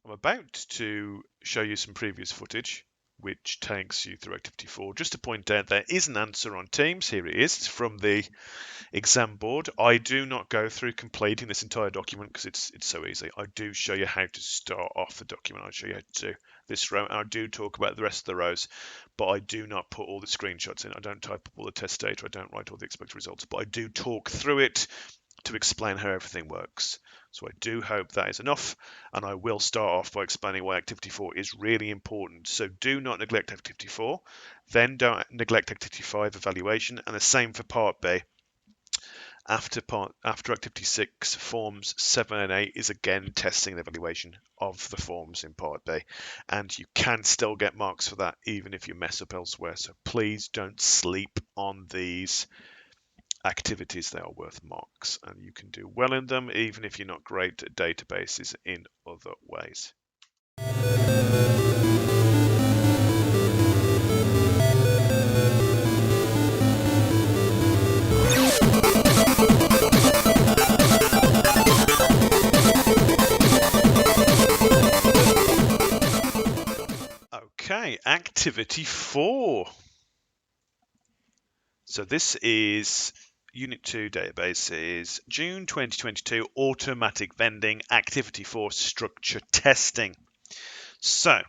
I'm about to show you some previous footage which takes you through activity 4. Just to point out, there is an answer on Teams. Here it is. It's from the exam board. I do not go through completing this entire document because it's so easy. I do show you how to start off the document. I show you how to do this row, and I do talk about the rest of the rows, but I do not put all the screenshots in. I don't type up all the test data. I don't write all the expected results, but I do talk through it to explain how everything works. So I do hope that is enough, and I will start off by explaining why activity 4 is really important. So do not neglect activity 4, then don't neglect activity 5 evaluation, and the same for part B. After activity 6, forms 7 and 8 is again testing and evaluation of the forms in part B, and you can still get marks for that even if you mess up elsewhere. So please don't sleep on these activities. They are worth marks, and you can do well in them even if you're not great at databases in other ways. Okay, activity 4. So this is Unit 2 databases, June 2022, automatic vending, activity 4, structure testing. So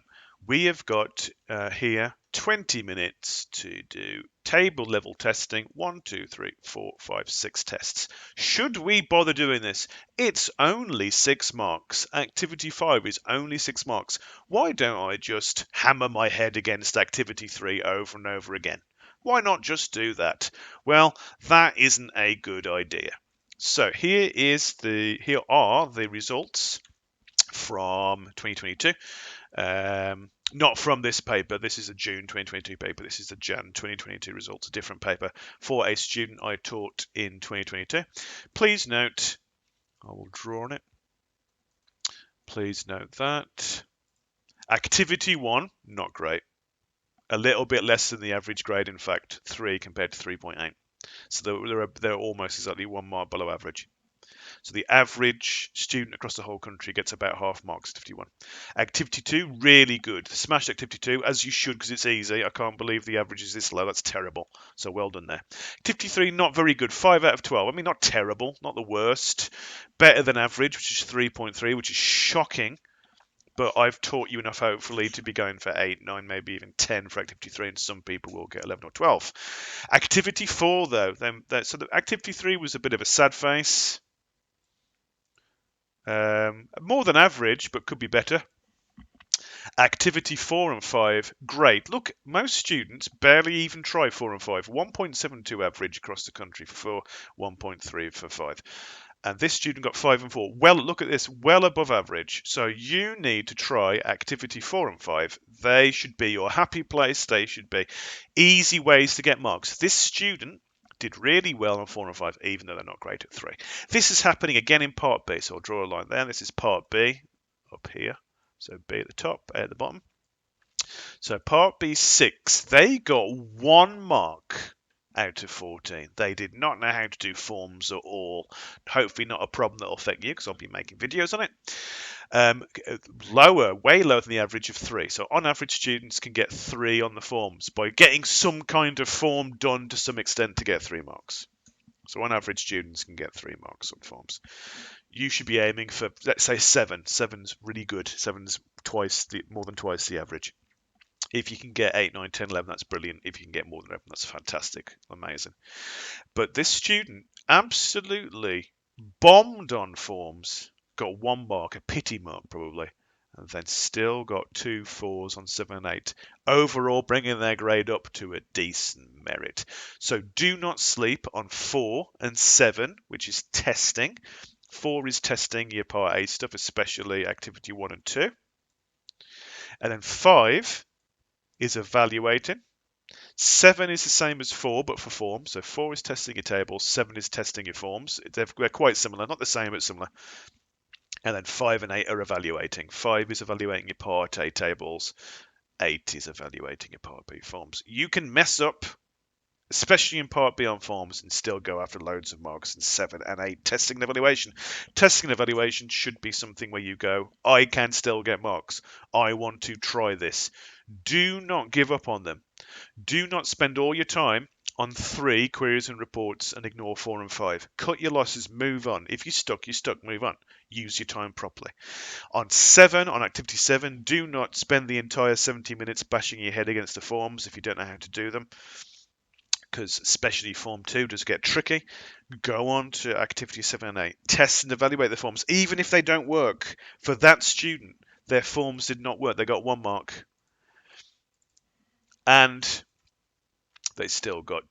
we have got here 20 minutes to do table level testing. 1, 2, 3, 4, 5, 6 tests. Should we bother doing this? It's only 6 marks. Activity 5 is only 6 marks. Why don't I just hammer my head against activity 3 over and over again? Why not just do that? Well, that isn't a good idea. So here are the results from 2022. Not from this paper. This is a June 2022 paper. This is the Jan 2022 results, a different paper for a student I taught in 2022. Please note, I will draw on it. Please note that activity 1, not great. A little bit less than the average grade, in fact, 3 compared to 3.8. So they're almost exactly 1 mark below average. So the average student across the whole country gets about half marks. Activity 1. Activity 2, really good. Smashed activity 2, as you should because it's easy. I can't believe the average is this low. That's terrible. So well done there. Activity 3, not very good. 5 out of 12. I mean, not terrible, not the worst. Better than average, which is 3.3, which is shocking. But I've taught you enough, hopefully, to be going for 8, 9, maybe even 10 for activity 3, and some people will get 11 or 12. Activity 4, though. So the activity 3 was a bit of a sad face. More than average, but could be better. Activity 4 and 5, great. Look, most students barely even try 4 and 5. 1.72 average across the country for 4, 1.3 for 5. And this student got 5 and 4. Well, look at this, well above average. So you need to try activity 4 and 5. They should be your happy place. They should be easy ways to get marks. This student did really well on 4 and 5, even though they're not great at 3. This is happening again in part B. So I'll draw a line there. This is part B up here. So B at the top, A at the bottom. So part B6, they got 1 mark out of 14. They did not know how to do forms at all. Hopefully not a problem that will affect you because I'll be making videos on it. Way lower than the average of 3. So on average, students can get 3 on the forms by getting some kind of form done to some extent to get 3 marks. So on average, students can get 3 marks on forms. You should be aiming for, let's say, 7. 7's really good. 7's more than twice the average. If you can get 8, 9, 10, 11, that's brilliant. If you can get more than 11, that's fantastic. Amazing. But this student absolutely bombed on forms. Got 1 mark, a pity mark probably. And then still got 2 4s on 7 and 8. Overall, bringing their grade up to a decent merit. So do not sleep on 4 and 7, which is testing. 4 is testing your Part A stuff, especially activity 1 and 2. And then 5 is evaluating. 7 is the same as 4, but for form. So 4 is testing your tables, 7 is testing your forms. They're quite similar, not the same, but similar. And then 5 and 8 are evaluating. 5 is evaluating your Part A tables. 8 is evaluating your Part B forms. You can mess up especially in Part B on forms, and still go after loads of marks in 7 and 8. Testing and evaluation. Testing and evaluation should be something where you go, I can still get marks. I want to try this. Do not give up on them. Do not spend all your time on 3 queries and reports and ignore 4 and 5. Cut your losses, move on. If you're stuck, move on. Use your time properly. On activity 7, do not spend the entire 70 minutes bashing your head against the forms if you don't know how to do them, because especially form 2 does get tricky. Go on to activity 7 and 8. Test and evaluate the forms. Even if they don't work, for that student, their forms did not work. They got 1 mark. And they still got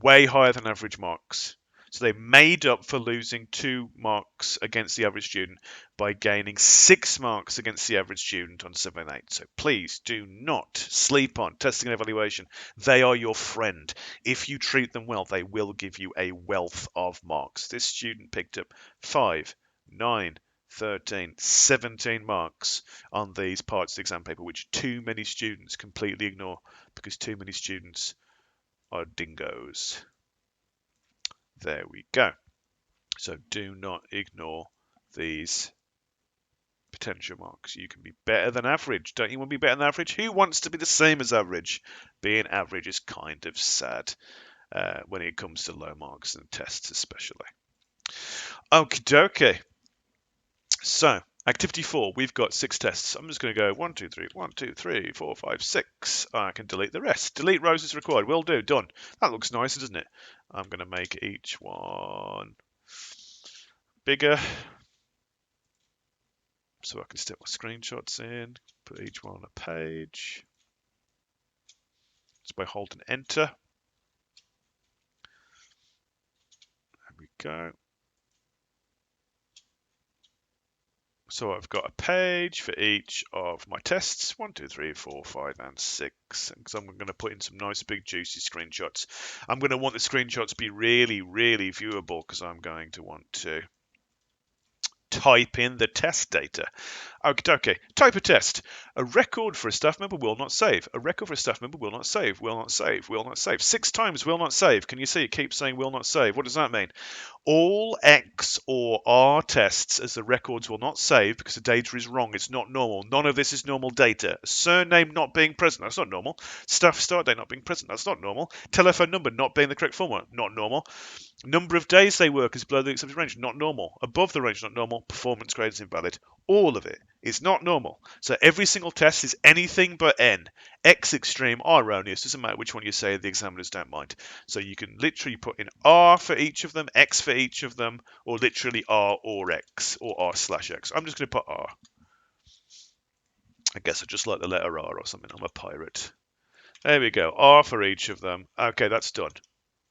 way higher than average marks. So they made up for losing 2 marks against the average student by gaining 6 marks against the average student on 7 and 8. So please do not sleep on testing and evaluation. They are your friend. If you treat them well, they will give you a wealth of marks. This student picked up 5, 9, 13, 17 marks on these parts of the exam paper, which too many students completely ignore because too many students are dingoes. There we go. So do not ignore these potential marks. You can be better than average. Don't you want to be better than average? Who wants to be the same as average? Being average is kind of sad when it comes to low marks and tests especially. Okie dokie. So activity 4, we've got 6 tests. I'm just going to go 1, 2, 3, 1, 2, 3, 4, 5, 6. I can delete the rest. Delete rows is required. Will do. Done. That looks nicer, doesn't it? I'm going to make each one bigger so I can stick my screenshots in. Put each one on a page. Just by holding enter. There we go. So I've got a page for each of my tests, 1, 2, 3, 4, 5, and 6. Because I'm going to put in some nice big juicy screenshots. I'm going to want the screenshots to be really, really viewable because I'm going to want to type in the test data. Okay. Type a test. A record for a staff member will not save. A record for a staff member will not save. Will not save. Will not save. 6 times will not save. Can you see it keeps saying will not save? What does that mean? All X or R tests as the records will not save because the data is wrong. It's not normal. None of this is normal data. Surname not being present. That's not normal. Staff start date not being present. That's not normal. Telephone number not being the correct format. Not normal. Number of days they work is below the accepted range. Not normal. Above the range. Not normal. Performance grade is invalid. All of it is not normal. So every single test is anything but N. X extreme, R erroneous. Doesn't matter which one you say, the examiners don't mind. So you can literally put in R for each of them, X for each of them, or literally R or X, or R/X. I'm just going to put R. I guess I just like the letter R or something. I'm a pirate. There we go. R for each of them. Okay, that's done.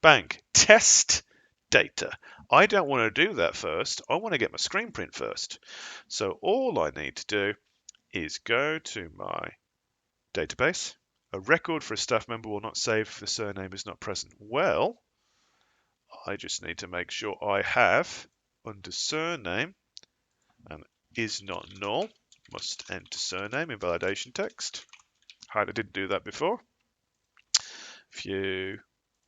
Bang. Test data. I don't want to do that first. I want to get my screen print first. So all I need to do is go to my database. A record for a staff member will not save if the surname is not present. Well, I just need to make sure I have under surname and is not null. Must enter surname in validation text. I didn't do that before. View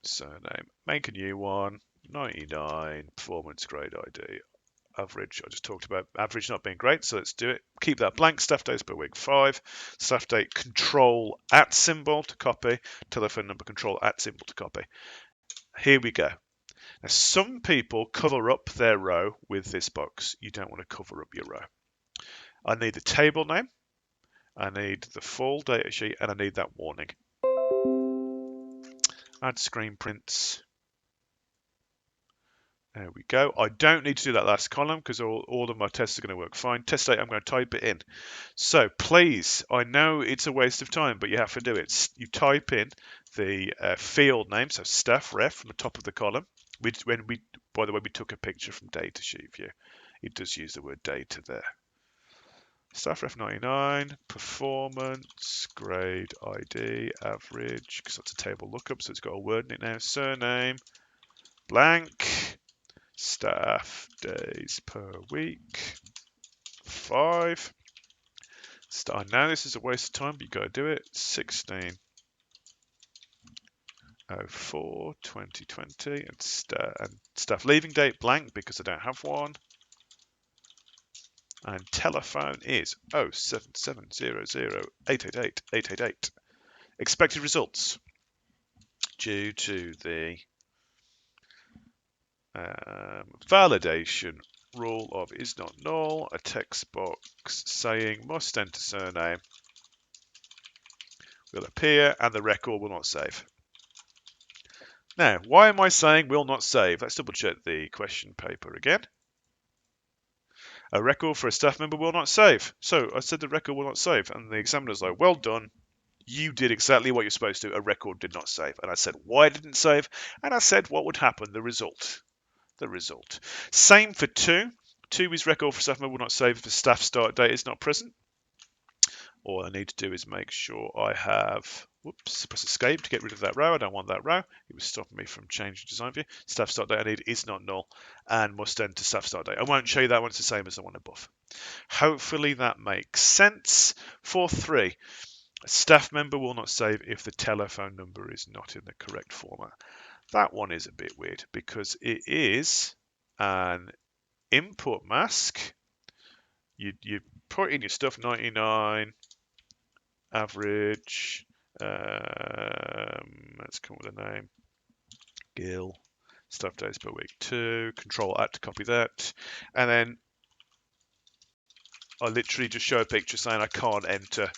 surname. Make a new one. 99 performance grade ID. Average, I just talked about average not being great, so let's do it. Keep that blank. Staff days per week 5. Staff date control @ symbol to copy. Telephone number control @ symbol to copy. Here we go. Now some people cover up their row with this box. You don't want to cover up your row. I need the table name. I need the full data sheet, and I need that warning. Add screen prints. There we go. I don't need to do that last column because all of my tests are going to work fine. Test date, I'm going to type it in. So please, I know it's a waste of time, but you have to do it. You type in the field name, so staff ref from the top of the column. By the way, we took a picture from data sheet view. It does use the word data there. Staff ref 99, performance, grade ID, average, because that's a table lookup, so it's got a word in it now. Surname, blank. Staff days per week 5. Now this is a waste of time, but you got to do it. 16 04 2020 and staff leaving date blank because I don't have one. And telephone is 07700888888. Expected results due to the validation rule of is not null, a text box saying must enter surname will appear and the record will not save. Now, why am I saying will not save? Let's double check the question paper again. A record for a staff member will not save. So I said the record will not save, and the examiner's like, well done. You did exactly what you're supposed to. A record did not save. And I said why it didn't save, and I said what would happen, the result. The result. Same for 2. 2 is record for staff member will not save if the staff start date is not present. All I need to do is make sure I have, whoops, press escape to get rid of that row. I don't want that row. It was stopping me from changing design view. Staff start date I need is not null and must enter staff start date. I won't show you that one. It's the same as the one above. Hopefully that makes sense. For 3, a staff member will not save if the telephone number is not in the correct format. That one is a bit weird because it is an input mask. You put in your stuff 99 average. Let's come up with a name. Gil. Staff days per week 2. Control at to copy that, and then I literally just show a picture saying I can't enter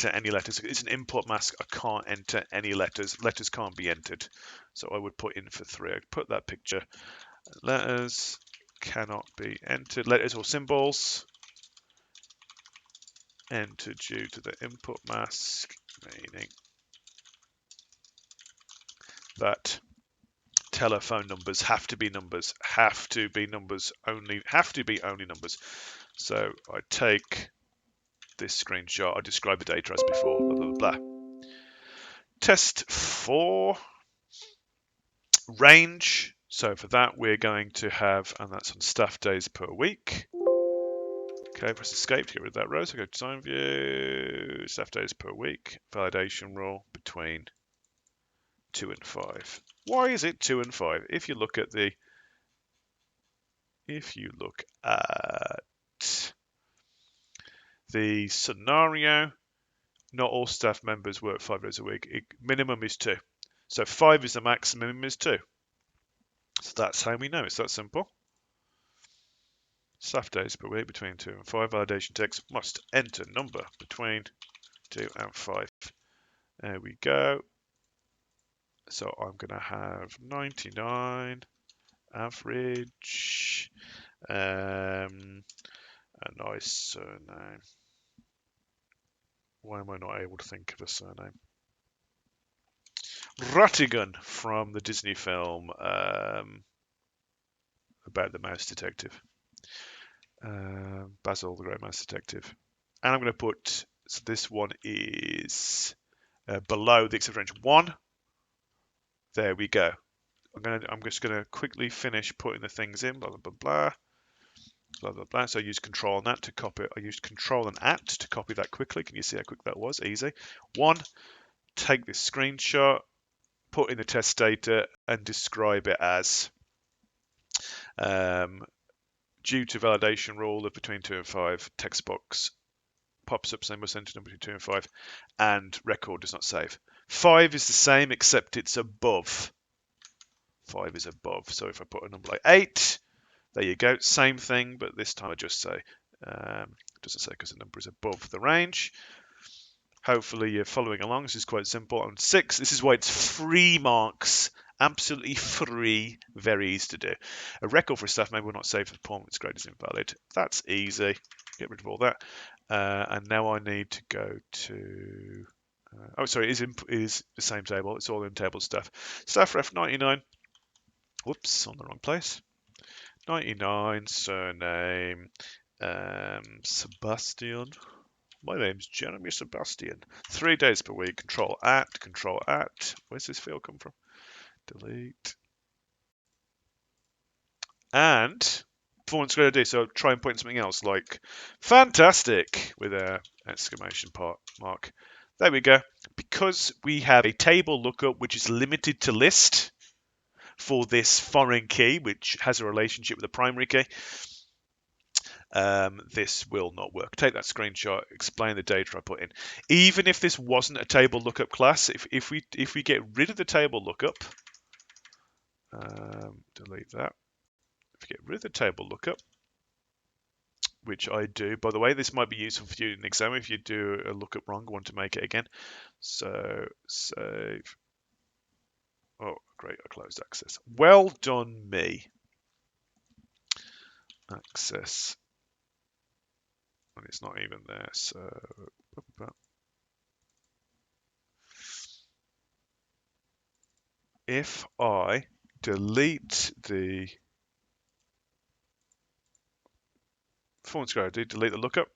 any letters. It's an input mask. I can't enter any letters. Letters can't be entered. So I would put in for 3. I'd put that picture. Letters cannot be entered. Letters or symbols entered due to the input mask, meaning that telephone numbers have to be numbers, only numbers. So I take this screenshot, I describe the data as before, blah, blah, blah. Test 4, range. So for that, we're going to have, and that's on staff days per week. Okay, press escape to get rid of that row. So go to design view, staff days per week, validation rule between 2 and 5. Why is it 2 and 5? If you look at the scenario, not all staff members work 5 days a week. Minimum is 2. So 5 is the max, minimum is 2. So that's how we know. It's that simple. Staff days per week between 2 and 5. Validation text must enter number between 2 and 5. There we go. So I'm going to have 99 average. A nice surname. Why am I not able to think of a surname? Rattigan from the Disney film about the mouse detective. Basil, the Great Mouse Detective. And I'm going to put, so this one is below the accepted range 1. There we go. I'm just going to quickly finish putting the things in, blah, blah, blah, blah. Blah, blah, blah. So I used Control and that to copy it. I used Control and at to copy that quickly. Can you see how quick that was? Easy. 1. Take this screenshot, put in the test data, and describe it as due to validation rule of between 2 and 5, text box pops up saying must enter number between 2 and 5, and record does not save. 5 is the same except it's above. 5 is above. So if I put a number like 8, there you go, same thing, but this time I just say, it doesn't say because the number is above the range. Hopefully you're following along. This is quite simple. On 6, this is why it's 3 marks. Absolutely free, very easy to do. A record for a staff member will not save the performance grade is invalid. That's easy. Get rid of all that. And now I need to go to... it is the same table. It's all in table stuff. Staff ref 99. Whoops, on the wrong place. 99, surname, Sebastian. My name's Jeremy Sebastian. 3 days per week. Control at. Where's this field come from? Delete. And performance grade ID. So try and put in something else like fantastic with an exclamation mark. There we go. Because we have a table lookup which is limited to list for this foreign key, which has a relationship with the primary key, this will not work. Take that screenshot, explain the data I put in. Even if this wasn't a table lookup class, if we get rid of the table lookup, delete that. If we get rid of the table lookup, which I do, by the way, this might be useful for you in an exam if you do a lookup wrong, want to make it again. So save. Oh, great, I closed access. Well done, me. Access. And it's not even there, so if I delete the performance guarantee, delete the lookup.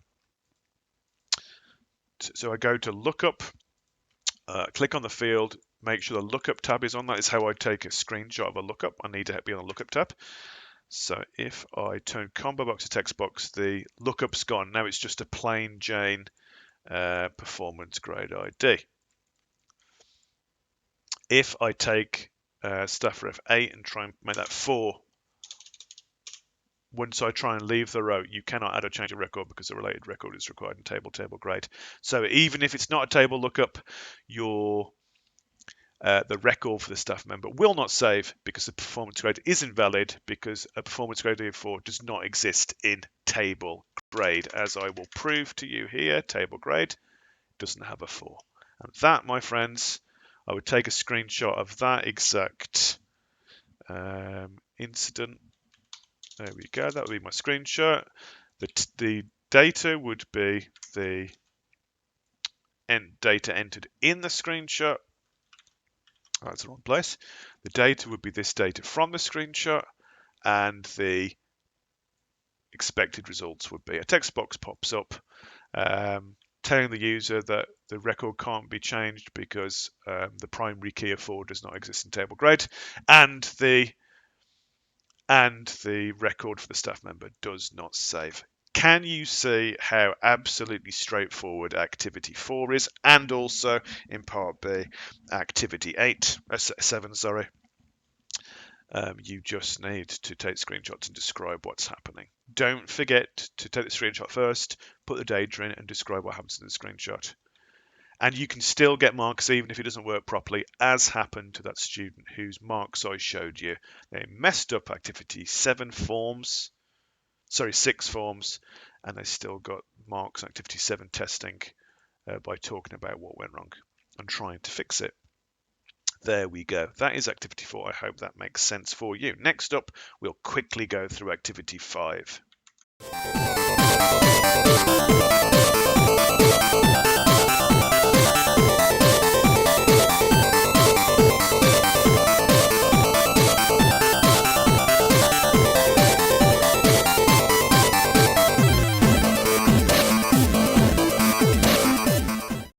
So I go to lookup, click on the field, make sure the lookup tab is on. That is how I take a screenshot of a lookup. I need to be on the lookup tab. So if I turn combo box to text box, the lookup's gone. Now it's just a plain Jane performance grade ID. If I take stuff for F8 and try and make that 4, once I try and leave the row, you cannot add or change a record because the related record is required in table grade. So even if it's not a table lookup, the record for the staff member will not save because the performance grade is invalid because a performance grade of 4 does not exist in table grade. As I will prove to you here, table grade doesn't have a 4. And that, my friends, I would take a screenshot of that exact incident. There we go. That would be my screenshot. The data would be the data entered in the screenshot. Oh, that's the wrong place. The data would be this data from the screenshot, and the expected results would be a text box pops up telling the user that the record can't be changed because the primary key of 4 does not exist in table grade, and the record for the staff member does not save. Can you see how absolutely straightforward activity 4 is, and also in part B, activity 7, sorry. You just need to take screenshots and describe what's happening. Don't forget to take the screenshot first, put the data in, and describe what happens in the screenshot. And you can still get marks even if it doesn't work properly, as happened to that student whose marks I showed you. They messed up activity 6 forms, and they still got marks on activity 7 testing by talking about what went wrong and trying to fix it. There we go. That is activity 4. I hope that makes sense for you. Next up, we'll quickly go through activity 5.